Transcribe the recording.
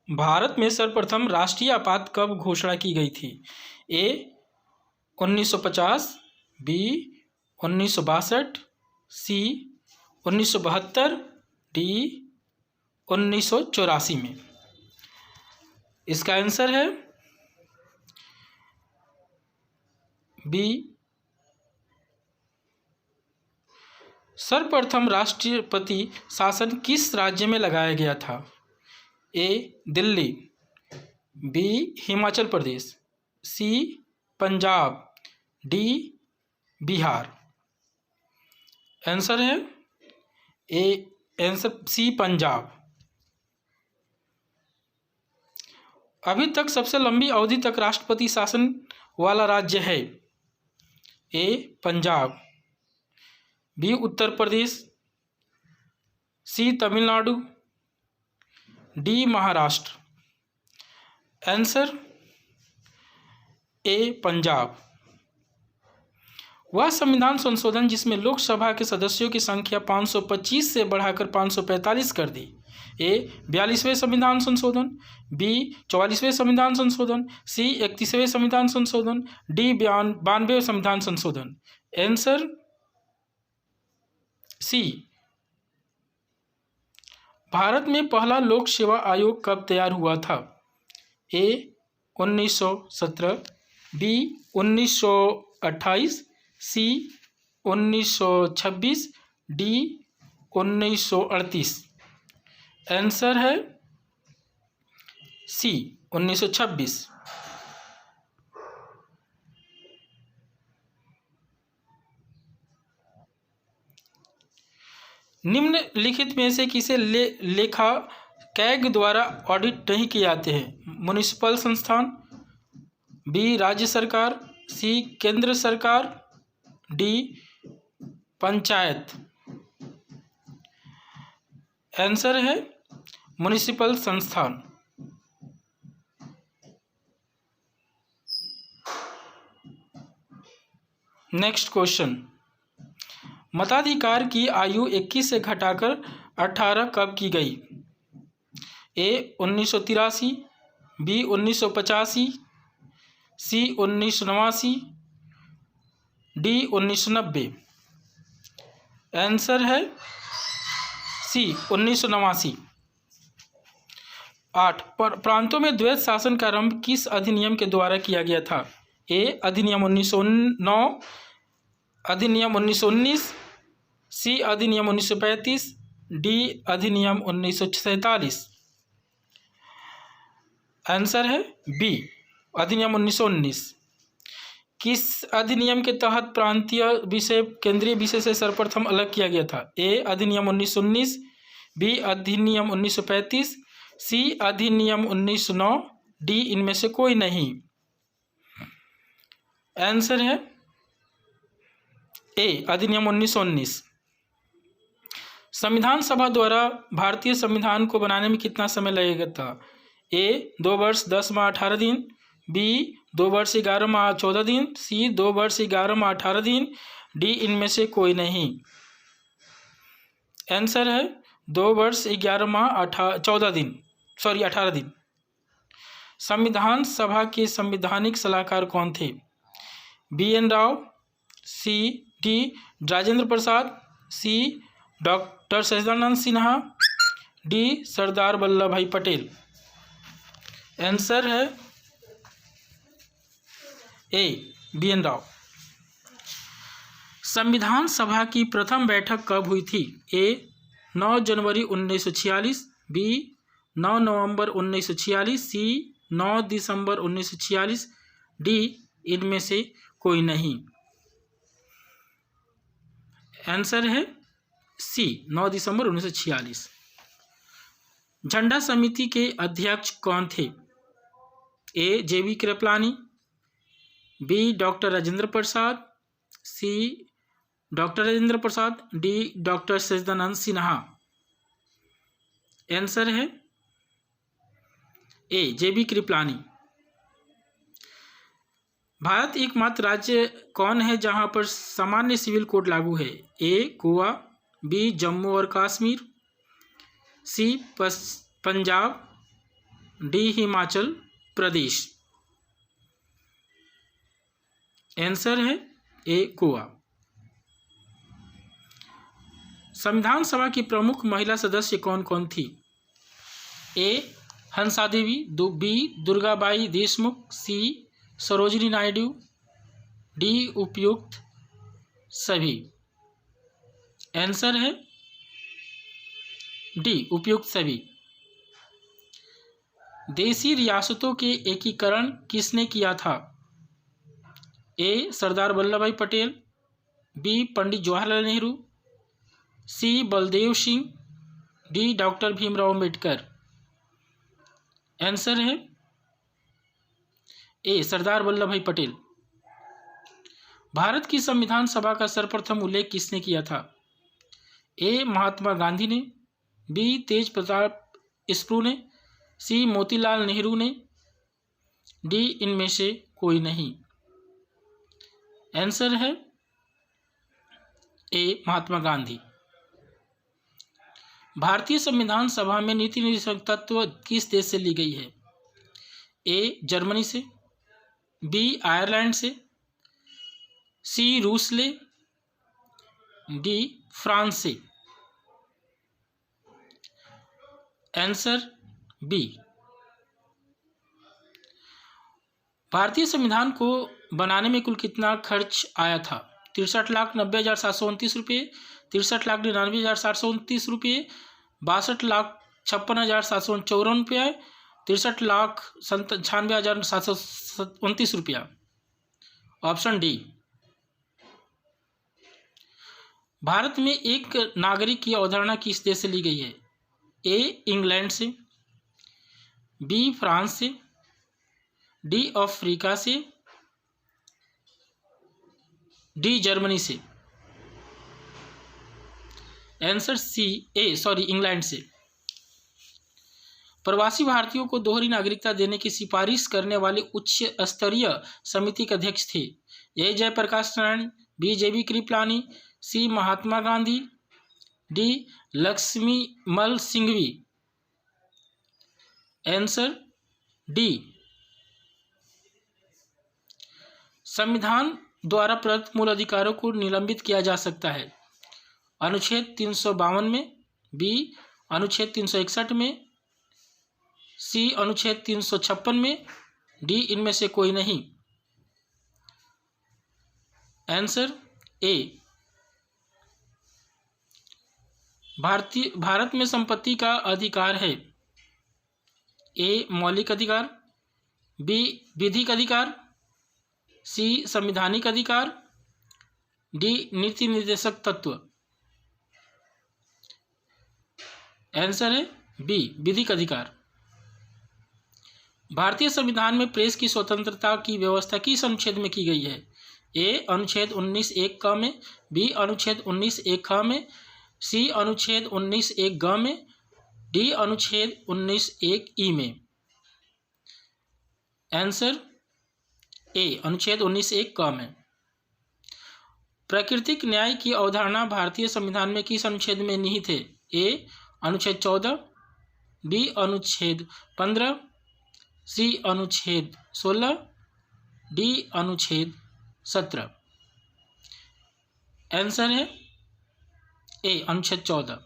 भारत में सर्वप्रथम राष्ट्रीय आपात कब घोषणा की गई थी? ए 1950, बी 1962, सी 1972, डी 1984 में। इसका आंसर है बी। सर्वप्रथम राष्ट्रपति शासन किस राज्य में लगाया गया था? ए दिल्ली, बी हिमाचल प्रदेश, सी पंजाब, डी बिहार। आंसर है आंसर सी पंजाब। अभी तक सबसे लंबी अवधि तक राष्ट्रपति शासन वाला राज्य है? A Punjab, B Uttar Pradesh, C Tamil Nadu, D Maharashtra. Answer A Punjab. वह संविधान संशोधन जिसमें लोकसभा के सदस्यों की संख्या 525 से बढ़ाकर 545 कर दी। ए 42वें संविधान संशोधन, बी 44वें संविधान संशोधन, सी 31वें संविधान संशोधन, डी 92वें संविधान संशोधन। Answer C. भारत में पहला लोक सेवा आयोग कब तैयार हुआ था? ए 1917, बी 1928, सी 1926, डी 1938। आंसर है सी 1926। निम्नलिखित में से किसे लेखा कैग द्वारा ऑडिट नहीं किए जाते हैं? म्युनिसिपल संस्थान, बी राज्य सरकार, सी केंद्र सरकार, डी पंचायत। आंसर है म्युनिसिपल संस्थान। नेक्स्ट क्वेश्चन, मताधिकार की आयु 21 से घटाकर 18 कब की गई? ए 1983, बी 1985, सी 1989, डी 1990। आंसर है सी 1989। 8 प्रांतों में द्वैत शासन का आरंभ किस अधिनियम के द्वारा किया गया था? ए अधिनियम 1909, अधिनियम 1919, सी अधिनियम 1935, डी अधिनियम 1947। आंसर है बी अधिनियम 1919। किस अधिनियम के तहत प्रांतीय विषय केंद्रीय विषय से सर्वप्रथम अलग किया गया था? ए अधिनियम 1919, बी अधिनियम 1935, सी अधिनियम 1909, डी इनमें से कोई नहीं। आंसर है ए अधिनियम 1919। संविधान सभा द्वारा भारतीय संविधान को बनाने में कितना समय लगेगा था? ए 2 वर्ष 10 माह 18 दिन, बी 2 वर्ष 11 माह 14 दिन, सी 2 वर्ष 11 माह 18 दिन, डी इनमें से कोई नहीं। आंसर है 2 वर्ष 11 माह 18 दिन। संविधान सभा के संवैधानिक सलाहकार कौन थे? B N Rao, C D Rajendra Prasad, C doctor Sachchidanand Sinha, D Sardar Vallabhbhai Patel. Answer है ए बी एन राव। संविधान सभा की प्रथम बैठक कब हुई थी? ए 9 जनवरी 1946, बी 9 नवंबर 1946, सी 9 दिसंबर 1946, डी इनमें से कोई नहीं। आंसर है सी 9 दिसंबर 1946। झंडा समिति के अध्यक्ष कौन थे? ए जेबी Kripalani, B doctor Rajendra Prasad, C doctor Rajendra Prasad, D doctor Sachchidanand Sinha. Answer है ए जेबी कृपलानी। भारत एकमात्र राज्य कौन है जहां पर सामान्य सिविल कोड लागू है? ए गोवा, बी जम्मू और कश्मीर, सी पंजाब, डी हिमाचल प्रदेश। आंसर है ए गोवा। संविधान सभा की प्रमुख महिला सदस्य कौन कौन थी? ए हंसा देवी, बी दुर्गाबाई देशमुख, सी सरोजिनी नायडू, डी उपयुक्त सभी। आंसर है डी उपयुक्त सभी। देशी रियासतों के एकीकरण किसने किया था? ए Sardar Vallabhbhai Patel, B Pandit Jawaharlal Nehru, C Baldev Singh, D doctor Bhimrao Ambedkar. Answer है ए सरदार वल्लभ भाई पटेल। भारत की संविधान सभा का सर्वप्रथम उल्लेख किसने किया था? ए महात्मा गांधी ने, बी तेज प्रताप स्प्रू ने, सी मोतीलाल नेहरू ने, डी इनमें से कोई नहीं। आंसर है ए महात्मा गांधी। भारतीय संविधान सभा में नीति निर्देशक तत्व किस देश से ली गई है? ए जर्मनी से, बी आयरलैंड से, सी रूस से, डी फ्रांस से। Answer B. भारतीय संविधान को बनाने में कुल कितना खर्च आया था? 63,90,729 रुपये, 63,99,729 रुपये, 62,56,754 रुपये, 63,96,729 रुपया। Option D. भारत में एक नागरिक की अवधारणा किस देश से ली गई है? ए इंग्लैंड से, बी फ्रांस से, डी अफ्रीका से, डी जर्मनी से। आंसर सी इंग्लैंड से। प्रवासी भारतीयों को दोहरी नागरिकता देने की सिफारिश करने वाले उच्च स्तरीय समिति के अध्यक्ष थे? A Jayaprakash Narayan, B J B Kripalani, C Mahatma Gandhi, D Laxmi Mall Singhvi. Answer D. संविधान द्वारा प्रदत्त मूल अधिकारों को निलंबित किया जा सकता है? अनुच्छेद 352 में, बी अनुच्छेद 361 में, सी अनुच्छेद 356 में, डी इनमें से कोई नहीं। Answer A. भारत में संपत्ति का अधिकार है? ए मौलिक अधिकार, बी विधिक अधिकार, सी संवैधानिक अधिकार, डी नीति निर्देशक तत्व। आंसर है बी विधिक अधिकार। भारतीय संविधान में प्रेस की स्वतंत्रता की व्यवस्था किस अनुच्छेद में की गई है? ए अनुच्छेद 19(1) क में, बी अनुच्छेद 19(1) ख में, सी अनुच्छेद 19(1) ग में, डी अनुच्छेद 19(1) ई में। आंसर ए अनुच्छेद 19(1) क में। प्राकृतिक न्याय की अवधारणा भारतीय संविधान में किस अनुच्छेद में निहित है? ए अनुच्छेद 14, बी अनुच्छेद 15, सी अनुच्छेद 16, डी अनुच्छेद 17। आंसर है ए अनुच्छेद 14।